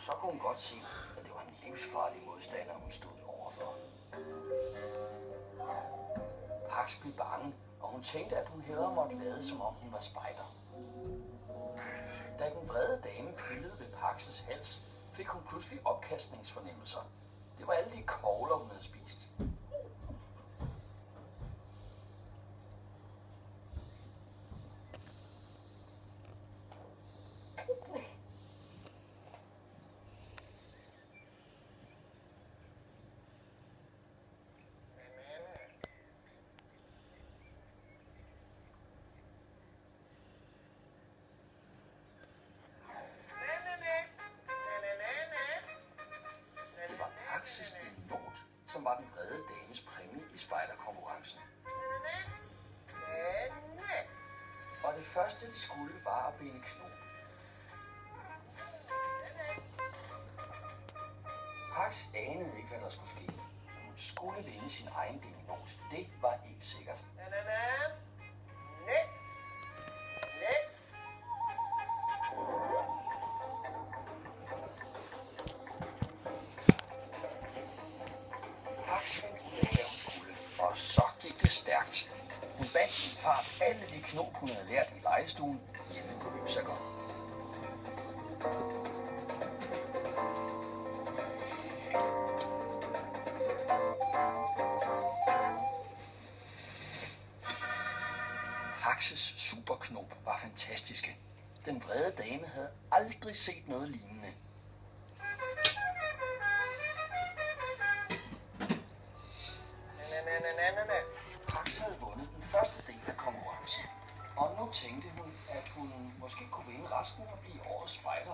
så kunne hun godt se, at det var en livsfarlig modstander, hun stod overfor. Pax blev bange, og hun tænkte, at hun hellere måtte lade, som om hun var spejder. Da den vrede dame pillede ved Pax's hals, fik hun pludselig opkastningsfornemmelser. Det var alle de kogler, hun havde spist. Som var den vrede dames præmie i spejderkonkurrencen. Og det første, de skulle, var at binde knob. Pax anede ikke, hvad der skulle ske. Hun skulle vinde sin egen dingenot. Det var helt sikkert. Og så gik det stærkt. Hun bandt i fart alle de knop, hun havde lært i legestuen hjemme på Lysager. Pax's superknop var fantastiske. Den vrede dame havde aldrig set noget lignende. Pax havde vundet den første del af konkurrencen, og nu tænkte hun, at hun måske kunne vinde resten og blive årets spejder.